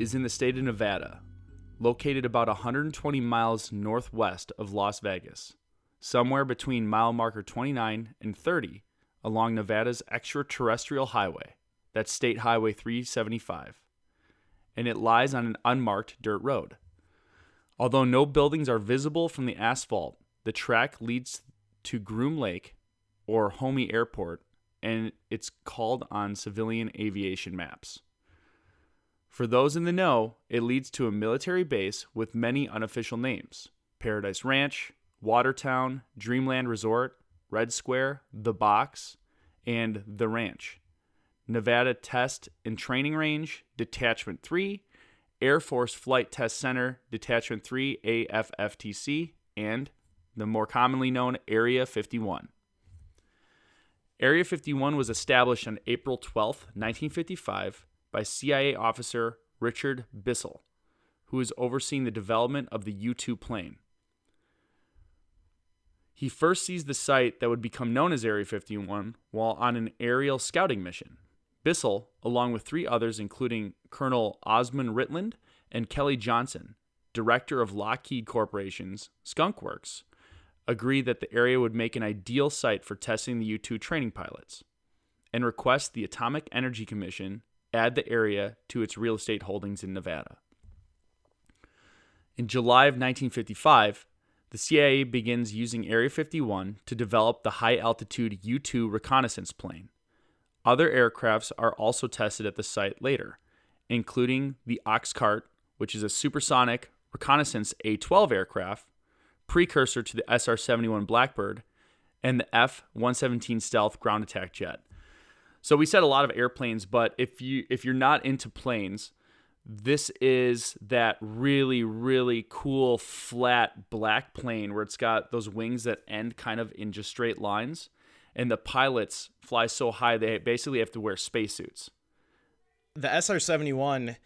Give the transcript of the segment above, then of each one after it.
is in the state of Nevada, located about 120 miles northwest of Las Vegas, somewhere between mile marker 29 and 30 along Nevada's extraterrestrial highway, that's State Highway 375, and it lies on an unmarked dirt road. Although no buildings are visible from the asphalt, the track leads to Groom Lake, or Homey Airport, and it's called on civilian aviation maps. For those in the know, it leads to a military base with many unofficial names: Paradise Ranch, Watertown, Dreamland Resort, Red Square, The Box, and The Ranch, Nevada Test and Training Range, Detachment 3, Air Force Flight Test Center, Detachment 3, AFFTC, and the more commonly known Area 51. Area 51 was established on April 12, 1955, by CIA officer Richard Bissell, who was overseeing the development of the U-2 plane. He first seized the site that would become known as Area 51 while on an aerial scouting mission. Bissell, along with three others including Colonel Osmond Ritland and Kelly Johnson, director of Lockheed Corporation's Skunk Works, agreed that the area would make an ideal site for testing the U-2 training pilots, and request the Atomic Energy Commission add the area to its real estate holdings in Nevada. In July of 1955, the CIA begins using Area 51 to develop the high-altitude U-2 reconnaissance plane. Other aircrafts are also tested at the site later, including the Oxcart, which is a supersonic reconnaissance A-12 aircraft, precursor to the SR-71 Blackbird, and the F-117 stealth ground attack jet. So we said a lot of airplanes, but if you're not into planes, this is that really, really cool flat black plane where it's got those wings that end kind of in just straight lines, and the pilots fly so high they basically have to wear spacesuits. The SR-71,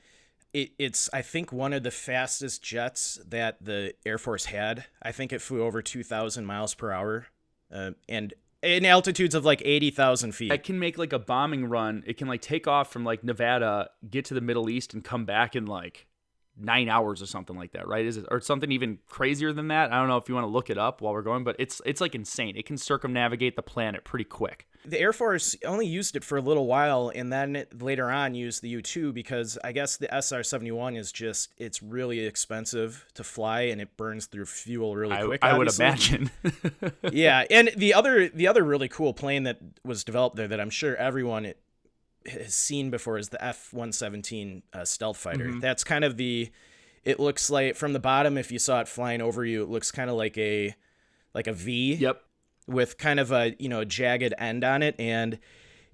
it's I think one of the fastest jets that the Air Force had. I think it flew over 2,000 miles per hour, and in altitudes of like 80,000 feet. It can make like a bombing run. It can like take off from like Nevada, get to the Middle East, and come back in like 9 hours or something like that, right? Is it or something even crazier than that? I don't know if you want to look it up while we're going, but it's like insane. It can circumnavigate the planet pretty quick. The Air Force only used it for a little while, and then later on used the U-2 because I guess the SR-71 is just, it's really expensive to fly and it burns through fuel really quick. I would imagine. Yeah, and the other really cool plane that was developed there that I'm sure everyone has seen before is the F-117 stealth fighter. Mm-hmm. That's kind of it looks like from the bottom, if you saw it flying over you, it looks kind of like a V. Yep. With kind of a jagged end on it, and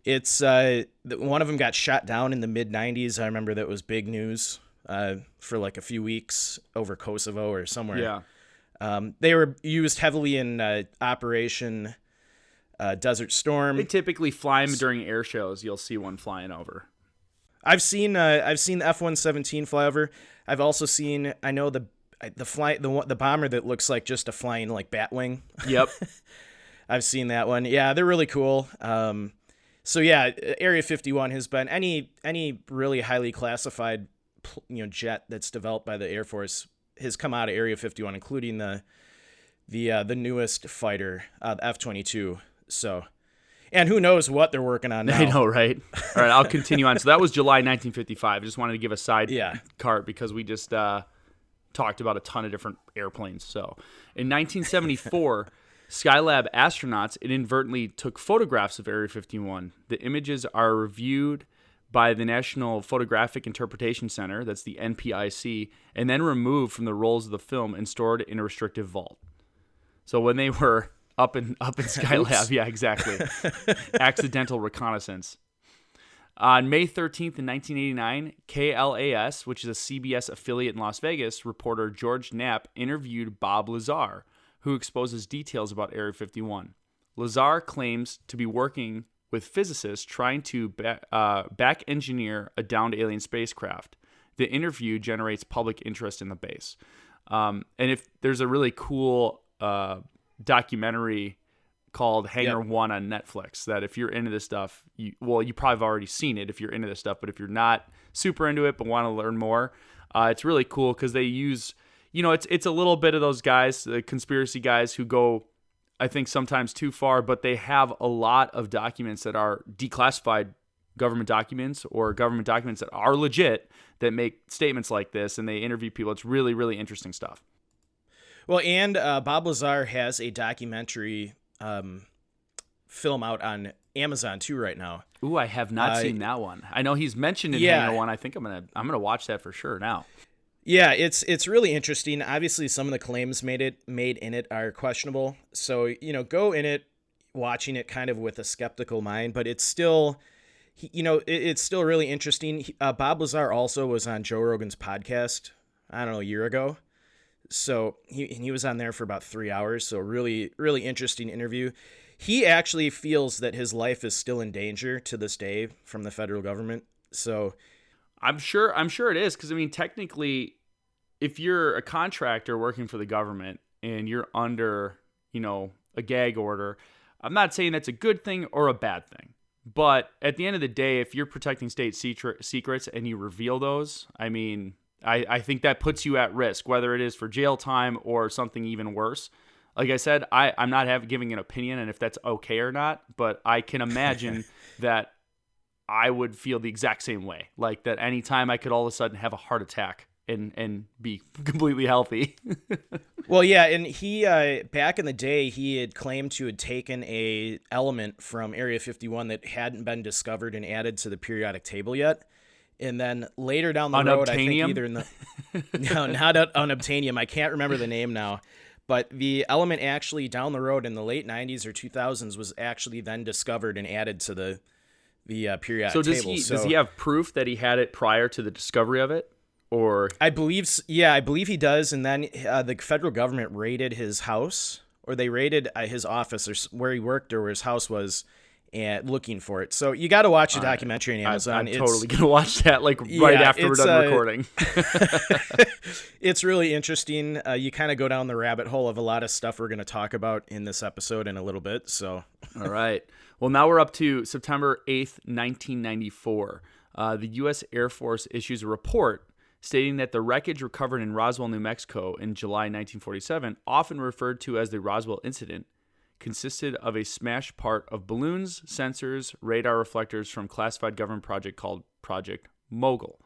it's one of them got shot down in the mid-90s. I remember that was big news for like a few weeks over Kosovo or somewhere. Yeah. They were used heavily in Operation Desert Storm. They typically fly them during air shows. You'll see one flying over. I've seen the F-117 fly over. I've also seen, I know the bomber that looks like just a flying like Batwing. Yep. I've seen that one. Yeah, they're really cool. So yeah, Area 51 has been any really highly classified jet that's developed by the Air Force has come out of Area 51, including the newest fighter, the F-22. So, and who knows what they're working on now. I know, right? All right, I'll continue on. So that was July 1955. I just wanted to give a side cart because we just talked about a ton of different airplanes. So in 1974. Skylab astronauts inadvertently took photographs of Area 51. The images are reviewed by the National Photographic Interpretation Center, that's the NPIC, and then removed from the rolls of the film and stored in a restrictive vault. So when they were up in Skylab, yeah, exactly. Accidental reconnaissance. On May 13th in 1989, KLAS, which is a CBS affiliate in Las Vegas, reporter George Knapp interviewed Bob Lazar, who exposes details about Area 51. Lazar claims to be working with physicists trying to back-engineer a downed alien spacecraft. The interview generates public interest in the base. And if there's a really cool documentary called Hangar One on Netflix. That if you're into this stuff, you probably have already seen it if you're into this stuff. But if you're not super into it but want to learn more, it's really cool because they use, it's a little bit of those guys, the conspiracy guys who go, I think sometimes too far, but they have a lot of documents that are declassified government documents or government documents that are legit that make statements like this, and they interview people. It's really, really interesting stuff. Well, and Bob Lazar has a documentary film out on Amazon too right now. Ooh, I have not seen that one. I know he's mentioned in Hangar One. I think I'm gonna watch that for sure now. Yeah, it's really interesting. Obviously, some of the claims made in it are questionable. So go in it watching it kind of with a skeptical mind, but it's still, it's still really interesting. Bob Lazar also was on Joe Rogan's podcast, I don't know, a year ago. So he was on there for about 3 hours. So really, really interesting interview. He actually feels that his life is still in danger to this day from the federal government. So I'm sure it is. Cause I mean, technically if you're a contractor working for the government and you're under, a gag order, I'm not saying that's a good thing or a bad thing, but at the end of the day, if you're protecting state secrets and you reveal those, I mean, I think that puts you at risk, whether it is for jail time or something even worse. Like I said, I'm not giving an opinion and if that's okay or not, but I can imagine that I would feel the exact same way. Like that anytime I could all of a sudden have a heart attack and be completely healthy. Well, yeah, and he back in the day, he had claimed to had taken a element from Area 51 that hadn't been discovered and added to the periodic table yet. And then later down the road, I think either in the no, not unobtainium. I can't remember the name now, but the element actually down the road in the late 90s or 2000s was actually then discovered and added to the periodic table. So does he have proof that he had it prior to the discovery of it? Or I believe he does. And then the federal government raided his house, or they raided his office or where he worked or where his house was, and looking for it. So you got to watch the documentary on Amazon. I'm totally going to watch that right after we're done recording. It's really interesting. You kind of go down the rabbit hole of a lot of stuff we're going to talk about in this episode in a little bit. So, all right. Well, now we're up to September 8th, 1994. The U.S. Air Force issues a report stating that the wreckage recovered in Roswell, New Mexico in July 1947, often referred to as the Roswell Incident, consisted of a smashed part of balloons, sensors, radar reflectors from classified government project called Project Mogul.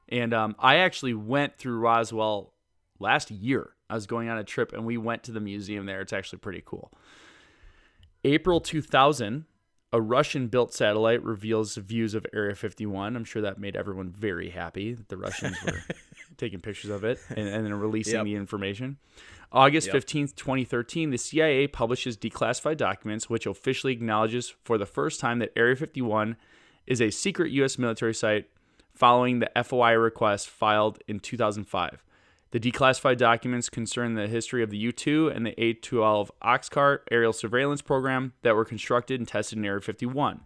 And I actually went through Roswell last year. I was going on a trip and we went to the museum there. It's actually pretty cool. April 2000, a Russian-built satellite reveals views of Area 51. I'm sure that made everyone very happy that the Russians were taking pictures of it and then releasing the information. August 15th, 2013, the CIA publishes declassified documents which officially acknowledges for the first time that Area 51 is a secret U.S. military site following the FOI request filed in 2005. The declassified documents concern the history of the U-2 and the A-12 Oxcart aerial surveillance program that were constructed and tested in Area 51.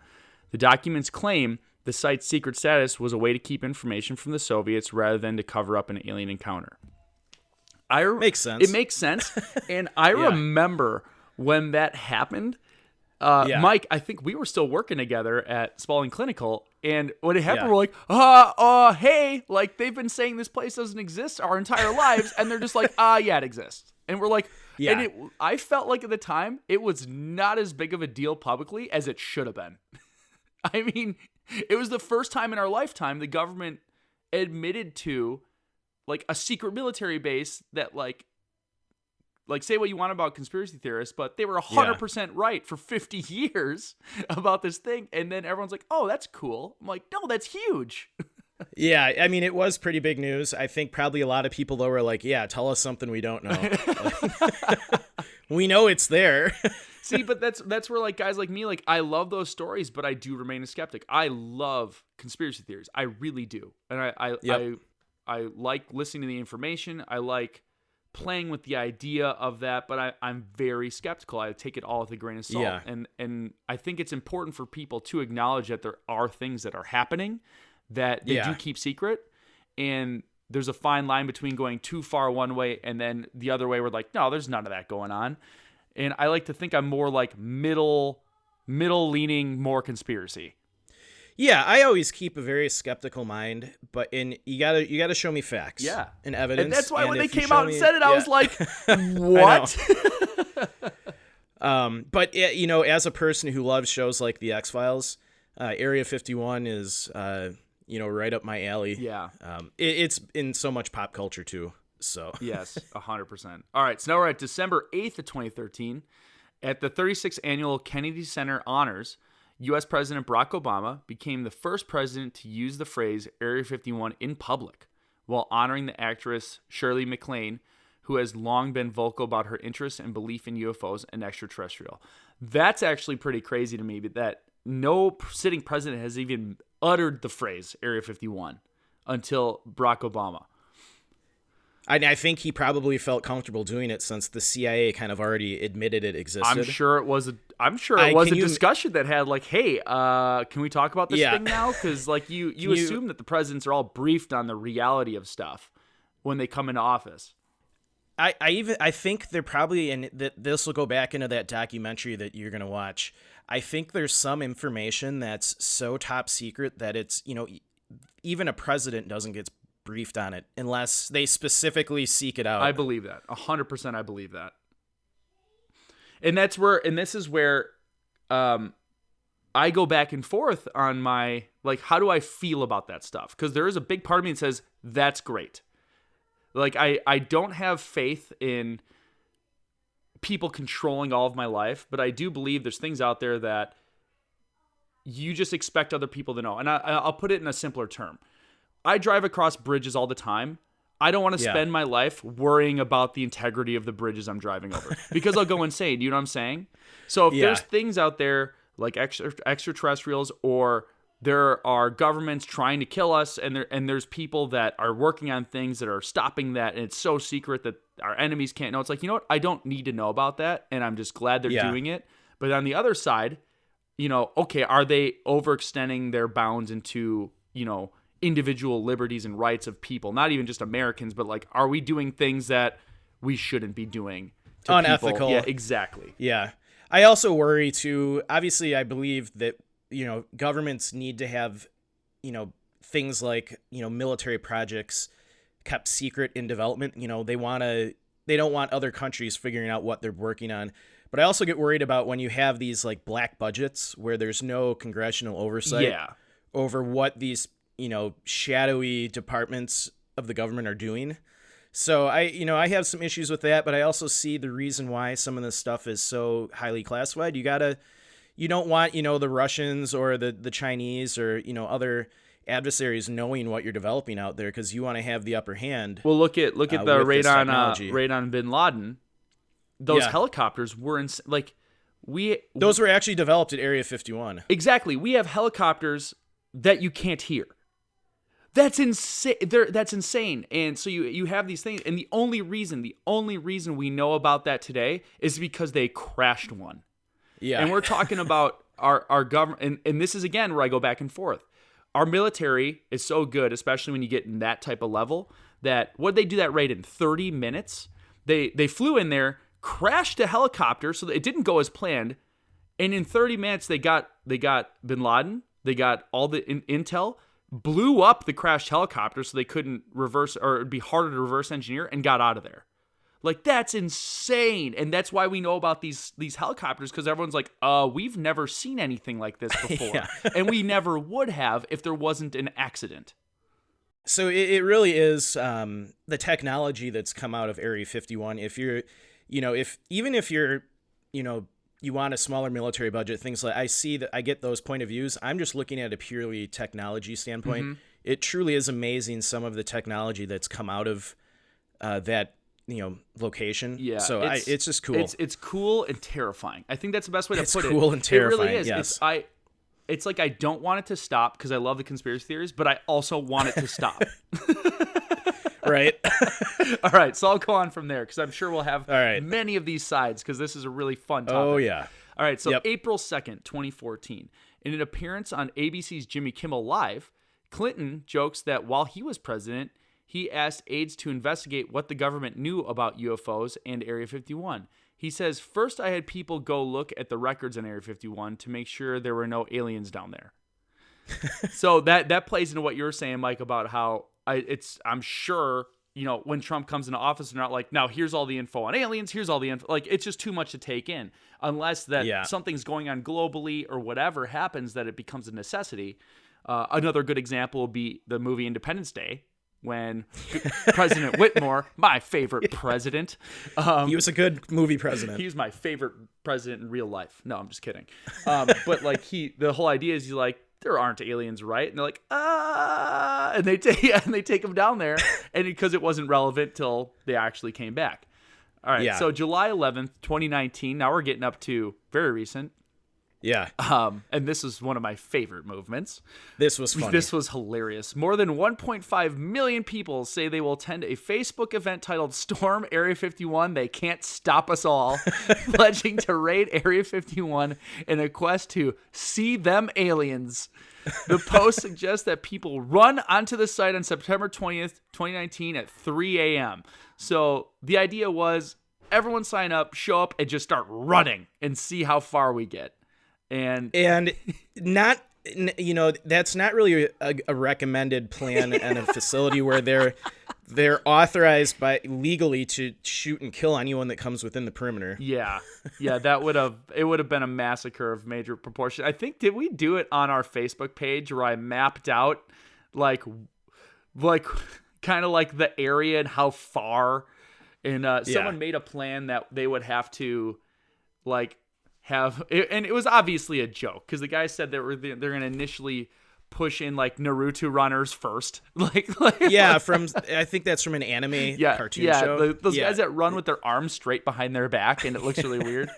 The documents claim the site's secret status was a way to keep information from the Soviets rather than to cover up an alien encounter. Makes sense. It makes sense. And I remember when that happened, Mike, I think we were still working together at Spalding Clinical. And when it happened, we're like, hey, like they've been saying this place doesn't exist our entire lives. And they're just like, yeah, it exists. And we're like, and I felt like at the time it was not as big of a deal publicly as it should have been. I mean, it was the first time in our lifetime the government admitted to like a secret military base that like say what you want about conspiracy theorists, but they were 100% right for 50 years about this thing. And then everyone's like, oh, that's cool. I'm like, no, that's huge. Yeah. I mean, it was pretty big news. I think probably a lot of people though were like, yeah, tell us something we don't know. We know it's there. See, but that's where like guys like me, like I love those stories, but I do remain a skeptic. I love conspiracy theories. I really do. And I like listening to the information. I like playing with the idea of that, but I'm very skeptical. I take it all with a grain of salt. Yeah. And I think it's important for people to acknowledge that there are things that are happening that they do keep secret. And there's a fine line between going too far one way and then the other way we're like, no, there's none of that going on. And I like to think I'm more like middle leaning, more conspiracy. Yeah, I always keep a very skeptical mind, but you gotta show me facts, and evidence. And that's why when they if you came show out and me- said it, I yeah. was like, what? But as a person who loves shows like The X-Files, Area 51 is right up my alley. Yeah. It's in so much pop culture too. So Yes, 100%. All right, so now we're at December 8th of 2013. At the 36th Annual Kennedy Center Honors, U.S. President Barack Obama became the first president to use the phrase Area 51 in public, while honoring the actress Shirley MacLaine, who has long been vocal about her interest and belief in UFOs and extraterrestrial. That's actually pretty crazy to me, that no sitting president has even uttered the phrase Area 51 until Barack Obama. I think he probably felt comfortable doing it since the CIA kind of already admitted it existed. I'm sure it was a discussion that had like, hey, can we talk about this thing now? Because like you assume that the presidents are all briefed on the reality of stuff when they come into office. I think they're probably, and this will go back into that documentary that you're gonna watch. I think there's some information that's so top secret that it's even a president doesn't get briefed on it unless they specifically seek it out. I believe that 100%. I believe that, and this is where I go back and forth on my like, how do I feel about that stuff? Because there is a big part of me that says that's great. Like I don't have faith in people controlling all of my life, but I do believe there's things out there that you just expect other people to know. And I'll put it in a simpler term. I drive across bridges all the time. I don't want to spend my life worrying about the integrity of the bridges I'm driving over because I'll go insane. You know what I'm saying? So if there's things out there like extraterrestrials, or there are governments trying to kill us, and there's people that are working on things that are stopping that, and it's so secret that our enemies can't know. It's like, you know what? I don't need to know about that, and I'm just glad they're doing it. But on the other side, okay, are they overextending their bounds into, individual liberties and rights of people, not even just Americans, but like, are we doing things that we shouldn't be doing to unethical people? Yeah, exactly. Yeah. I also worry too, obviously I believe that governments need to have things like military projects kept secret in development. They don't want other countries figuring out what they're working on. But I also get worried about when you have these like black budgets where there's no congressional oversight over what these shadowy departments of the government are doing. So I have some issues with that, but I also see the reason why some of this stuff is so highly classified. You don't want, the Russians or the Chinese or, other adversaries knowing what you're developing out there, because you want to have the upper hand. Well, look at the raid on Bin Laden. Those helicopters were those were actually developed at Area 51. Exactly. We have helicopters that you can't hear. That's insane. That's insane. And so you have these things, and the only reason we know about that today is because they crashed one. Yeah. And we're talking about our government, and this is again where I go back and forth. Our military is so good, especially when you get in that type of level, that what did they do that raid in 30 minutes? They flew in there, crashed a helicopter, so that it didn't go as planned, and in 30 minutes they got Bin Laden, they got all the intel, blew up the crashed helicopter so they couldn't reverse, or it'd be harder to reverse engineer, and got out of there. Like, that's insane. And that's why we know about these helicopters, because everyone's like, we've never seen anything like this before. And we never would have if there wasn't an accident. So it really is the technology that's come out of Area 51. If you're, even if you're, you want a smaller military budget, things like, I get those point of views. I'm just looking at a purely technology standpoint. Mm-hmm. It truly is amazing, some of the technology that's come out of that location. Yeah. So it's just cool. It's cool and terrifying. I think that's the best way to put it. It's cool and terrifying. It really is. Yes. It's like I don't want it to stop because I love the conspiracy theories, but I also want it to stop. Right. All right. So I'll go on from there because I'm sure we'll have many of these sides because this is a really fun topic. Oh, yeah. All right. So April 2nd, 2014, in an appearance on ABC's Jimmy Kimmel Live, Clinton jokes that while he was president, he asked aides to investigate what the government knew about UFOs and Area 51. He says, first I had people go look at the records in Area 51 to make sure there were no aliens down there. So that plays into what you were saying, Mike, about how I'm sure, when Trump comes into office, they're not like, now here's all the info on aliens, here's all the info. Like, it's just too much to take in unless that something's going on globally or whatever happens that it becomes a necessity. Another good example would be the movie Independence Day, when President Whitmore, my favorite president. He was a good movie president. He was my favorite president in real life. No, I'm just kidding. But like the whole idea is he's like, there aren't aliens, right? And they're like, and they take him down there, and because it wasn't relevant till they actually came back. All right, so July 11th, 2019. Now we're getting up to very recent. Yeah. And this is one of my favorite movements. This was funny. This was hilarious. More than 1.5 million people say they will attend a Facebook event titled Storm Area 51. They can't stop us all, pledging to raid Area 51 in a quest to see them aliens. The post suggests that people run onto the site on September 20th, 2019 at 3 a.m. So the idea was everyone sign up, show up, and just start running and see how far we get. And not, that's not really a recommended plan and a facility where they're authorized by legally to shoot and kill anyone that comes within the perimeter. Yeah, it would have been a massacre of major proportion. I think, did we do it on our Facebook page where I mapped out like kind of like the area and how far, and someone made a plan that they would have to like have, and it was obviously a joke because the guy said they're going to initially push in like Naruto runners first, I think that's from an anime cartoon show. Those guys that run with their arms straight behind their back, and it looks really weird.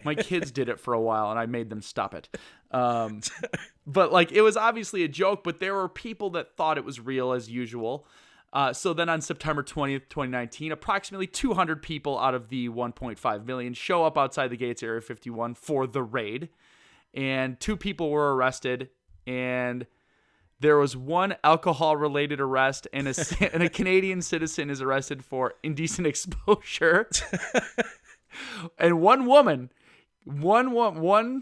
My kids did it for a while, and I made them stop it. But like, it was obviously a joke, but there were people that thought it was real as usual. So then on September 20th, 2019, approximately 200 people out of the 1.5 million show up outside the gates of Area 51 for the raid. And 2 people were arrested. And there was 1 alcohol-related arrest, and a Canadian citizen is arrested for indecent exposure. And one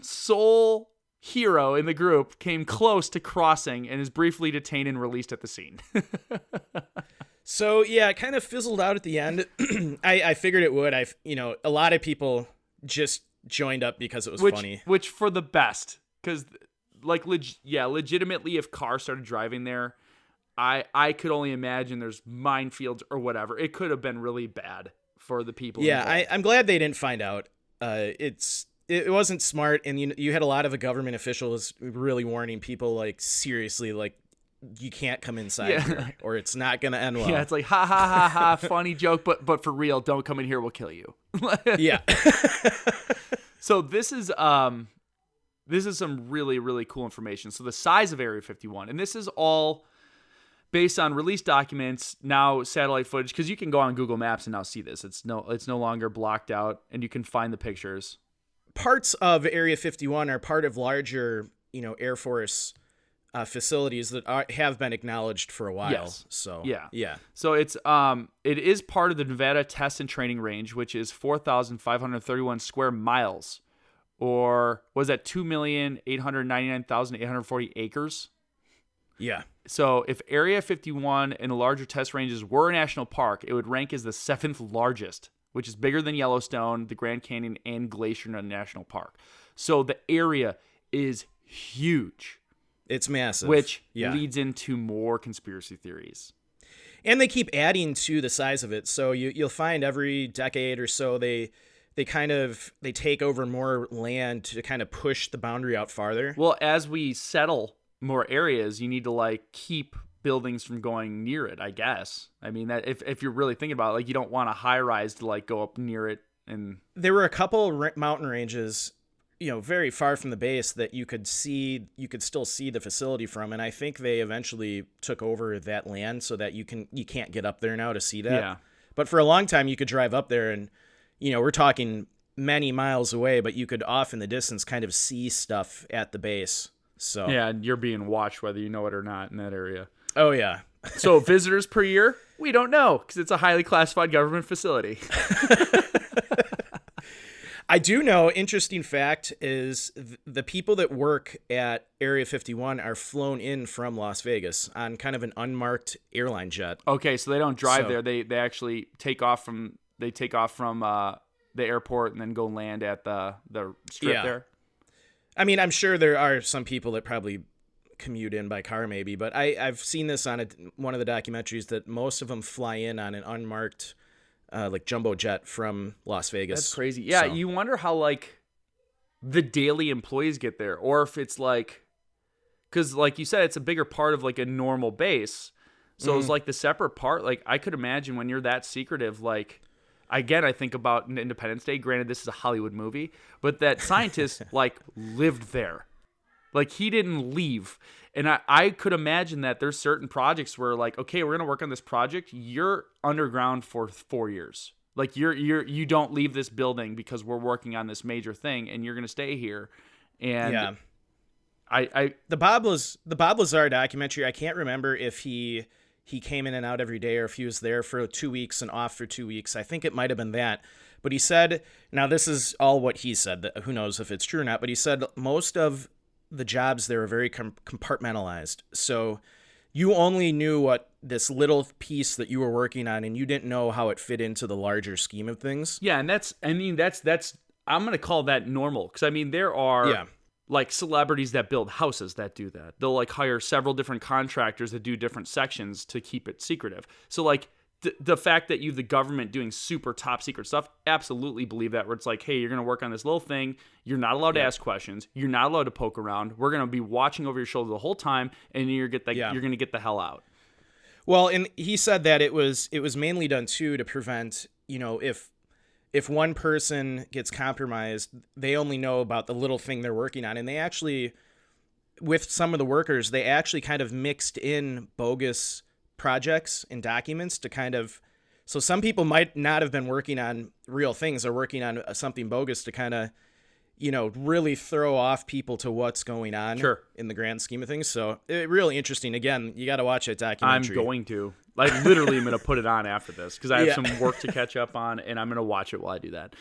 sole hero in the group came close to crossing and is briefly detained and released at the scene. So yeah, it kind of fizzled out at the end. I figured it would. A lot of people just joined up because it was funny. Which for the best, because like legitimately, if cars started driving there, I could only imagine there's minefields or whatever. It could have been really bad for the people. Yeah, I'm glad they didn't find out. It wasn't smart, and you had a lot of the government officials really warning people, like, seriously, like, you can't come inside here, or it's not going to end well. Yeah, it's like, ha, ha, ha, ha, funny joke, but for real, don't come in here, we'll kill you. Yeah. So this is some really, really cool information. So the size of Area 51, and this is all based on released documents, now satellite footage, because you can go on Google Maps and now see this. It's no longer blocked out, and you can find the pictures. Parts of Area 51 are part of larger, Air Force facilities that have been acknowledged for a while. Yes. So yeah. So it is part of the Nevada Test and Training Range, which is 4,531 square miles, or was that 2,899,840 acres? Yeah. So if Area 51 and the larger test ranges were a national park, it would rank as the 7th largest, which is bigger than Yellowstone, the Grand Canyon, and Glacier National Park. So the area is huge. It's massive. Which leads into more conspiracy theories. And they keep adding to the size of it. So you'll find every decade or so they take over more land to kind of push the boundary out farther. Well, as we settle more areas, you need to keep buildings from going near it, I guess. I mean, that if you're really thinking about it, you don't want a high rise to go up near it. And there were a couple mountain ranges, very far from the base that you could still see the facility from. And I think they eventually took over that land so that you can't get up there now to see that. Yeah. But for a long time you could drive up there and, we're talking many miles away, but you could off in the distance kind of see stuff at the base. So yeah, and you're being watched whether you know it or not in that area. Oh, yeah. So visitors per year? We don't know because it's a highly classified government facility. I do know, interesting fact is the people that work at Area 51 are flown in from Las Vegas on kind of an unmarked airline jet. Okay, so they don't drive there. They actually take off from the airport and then go land at the strip there. I mean, I'm sure there are some people that probably commute in by car maybe, but I've seen this on one of the documentaries that most of them fly in on an unmarked like jumbo jet from Las Vegas. That's crazy. Yeah, you wonder how like the daily employees get there, or if it's like, because like you said, it's a bigger part of like a normal base. So it's like the separate part. Like I could imagine when you're that secretive, like again, I think about Independence Day. Granted, this is a Hollywood movie, but that scientist like lived there. Like he didn't leave. And I could imagine that there's certain projects where like, okay, we're going to work on this project. You're underground for 4 years. Like you don't leave this building because we're working on this major thing and you're going to stay here. And yeah, the Bob Lazar documentary, I can't remember if he came in and out every day or if he was there for 2 weeks and off for 2 weeks. I think it might have been that. But he said, now this is all what he said, that who knows if it's true or not, but he said most of the jobs there are very compartmentalized. So you only knew what this little piece that you were working on, and you didn't know how it fit into the larger scheme of things. Yeah, and that's I'm going to call that normal, because I mean there are like celebrities that build houses that do that. They'll like hire several different contractors that do different sections to keep it secretive. So like the fact that you have the government doing super top secret stuff, absolutely believe that, where it's like, hey, you're going to work on this little thing. You're not allowed to ask questions. You're not allowed to poke around. We're going to be watching over your shoulder the whole time, and you're going to get the hell out. Well, and he said that it was mainly done too to prevent, if one person gets compromised, they only know about the little thing they're working on. And they actually, with some of the workers, they actually kind of mixed in bogus projects and documents to kind of, so some people might not have been working on real things or working on something bogus to kind of, really throw off people to what's going on in the grand scheme of things. So really interesting. Again, you got to watch that documentary. I'm going to. Like literally I'm going to put it on after this because I have some work to catch up on, and I'm going to watch it while I do that.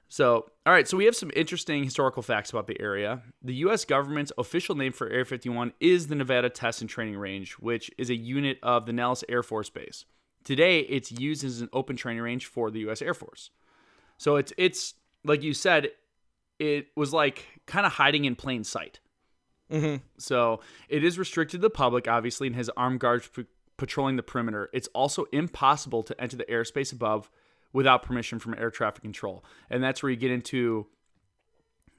So, all right, so we have some interesting historical facts about the area. The U.S. government's official name for Area 51 is the Nevada Test and Training Range, which is a unit of the Nellis Air Force Base. Today, it's used as an open training range for the U.S. Air Force. So it's like you said, it was like kind of hiding in plain sight. Mm-hmm. So it is restricted to the public, obviously, and has armed guards patrolling the perimeter. It's also impossible to enter the airspace above without permission from air traffic control. And that's where you get into,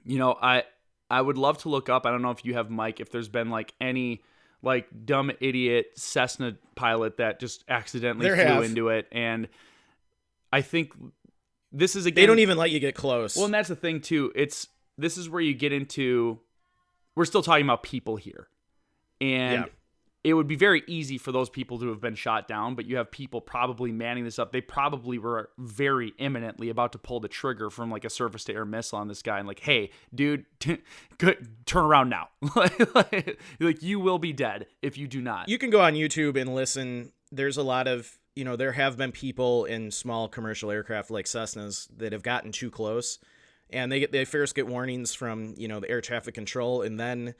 I would love to look up, I don't know if you have, Mike, if there's been like any like dumb idiot Cessna pilot that just accidentally flew into it. And I think this is, again, they don't even let you get close. Well, and that's the thing too. This is where you get into, we're still talking about people here. And it would be very easy for those people to have been shot down, but you have people probably manning this up. They probably were very imminently about to pull the trigger from like a surface-to-air missile on this guy and like, hey, dude, turn around now. like you will be dead if you do not. You can go on YouTube and listen. There's a lot of, there have been people in small commercial aircraft like Cessnas that have gotten too close, and they first get warnings from, the air traffic control, and then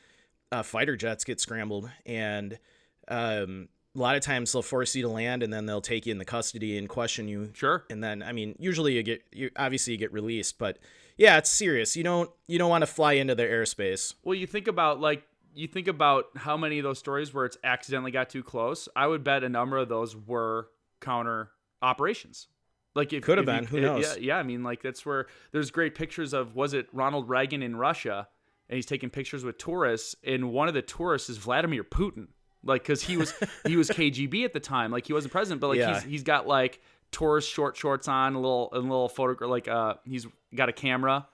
fighter jets get scrambled, and a lot of times they'll force you to land, and then they'll take you into custody and question you. Sure. And then, I mean, usually you get released, but yeah, it's serious. You don't want to fly into their airspace. Well, you think about how many of those stories where it's accidentally got too close. I would bet a number of those were counter operations. Like it could have been. Who knows? Yeah. I mean, like that's where there's great pictures of, was it Ronald Reagan in Russia? And he's taking pictures with tourists, and one of the tourists is Vladimir Putin. Like, because he was KGB at the time. Like, he wasn't president, but like he's got like tourist shorts on, a little photograph. Like, he's got a camera,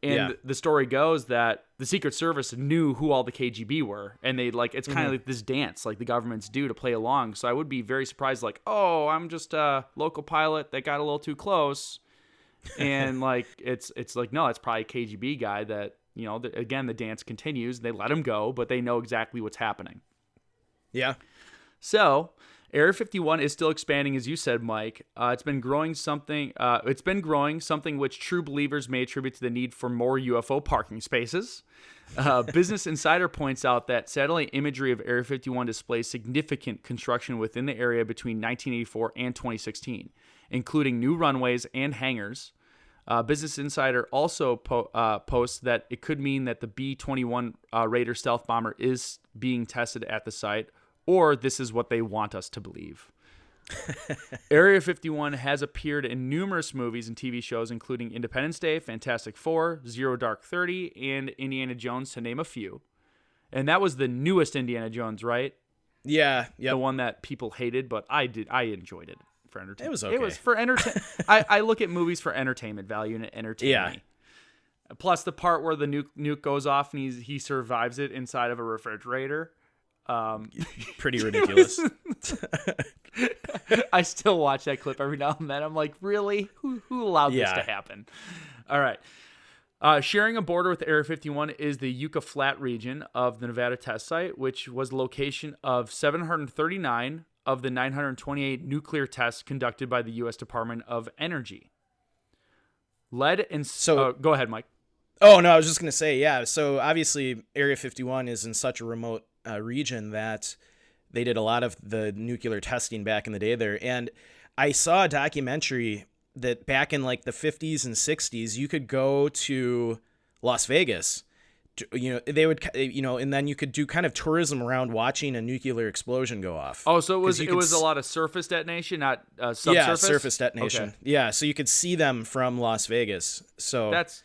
and the story goes that the Secret Service knew who all the KGB were, and they like it's kind of like this dance like the governments do to play along. So I would be very surprised, like, oh, I'm just a local pilot that got a little too close, and like it's like, no, it's probably a KGB guy that. Again, the dance continues. They let him go, but they know exactly what's happening. Yeah. So, Area 51 is still expanding, as you said, Mike. It's been growing something. Something which true believers may attribute to the need for more UFO parking spaces. Business Insider points out that satellite imagery of Area 51 displays significant construction within the area between 1984 and 2016, including new runways and hangars. Business Insider also posts that it could mean that the B-21 Raider stealth bomber is being tested at the site, or this is what they want us to believe. Area 51 has appeared in numerous movies and TV shows, including Independence Day, Fantastic Four, Zero Dark 30, and Indiana Jones, to name a few. And that was the newest Indiana Jones, right? Yeah. Yep. The one that people hated, but I enjoyed it for entertainment. It was okay. It was for entertainment. I look at movies for entertainment value, and it entertained me. Plus the part where the nuke goes off and he survives it inside of a refrigerator. Pretty ridiculous. I still watch that clip every now and then. I'm like, really? Who allowed this to happen? All right. Sharing a border with Area 51 is the Yucca Flat region of the Nevada test site, which was the location of 739 of the 928 nuclear tests conducted by the U.S. Department of Energy. Go ahead, Mike. Oh, no, I was just going to say, yeah. So obviously Area 51 is in such a remote region that they did a lot of the nuclear testing back in the day there. And I saw a documentary that back in like the 50s and 60s, you could go to Las Vegas, they would, and then you could do kind of tourism around watching a nuclear explosion go off. Oh, so it was a lot of surface detonation, not subsurface? Yeah, surface detonation. Okay. Yeah, so you could see them from Las Vegas. So that's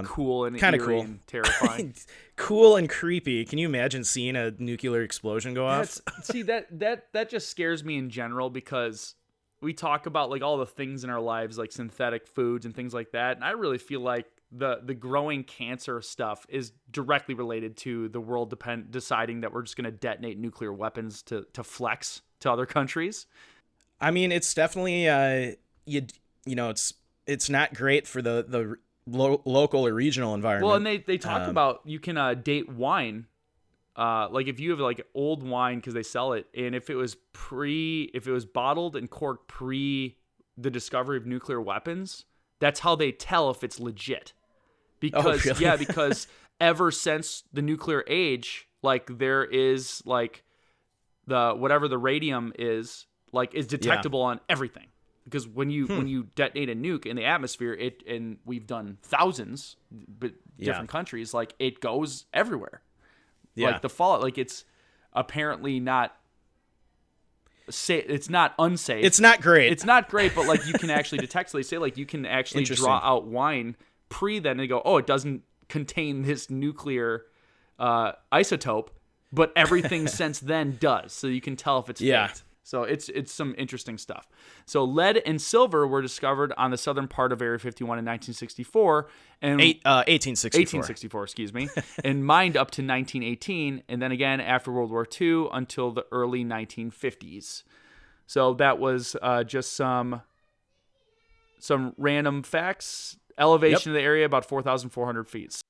cool and kind of cool and terrifying. Cool and creepy. Can you imagine seeing a nuclear explosion go off? See, that just scares me in general, because we talk about like all the things in our lives, like synthetic foods and things like that, and I really feel like the growing cancer stuff is directly related to the world deciding that we're just going to detonate nuclear weapons to flex to other countries. I mean, it's definitely it's not great for the local or regional environment. Well, and they talk about you can date wine. Like if you have like old wine, because they sell it, and if it was bottled and corked pre the discovery of nuclear weapons, that's how they tell if it's legit. Because really? Because ever since the nuclear age, like there is like whatever the radium is detectable on everything. Because when you detonate a nuke in the atmosphere, and we've done thousands, but different countries, like it goes everywhere. Yeah. Like the fallout, like it's apparently not safe. It's not unsafe. It's not great. It's not great, but like you can actually detect. So they say like you can actually draw out wine then and go, oh, it doesn't contain this nuclear isotope, but everything since then does. So you can tell if it's faked. So it's some interesting stuff. So lead and silver were discovered on the southern part of Area 51 in 1964 and 1864, excuse me, and mined up to 1918, and then again after World War II until the early 1950s. So that was just some random facts. Elevation of the area about 4,400 feet.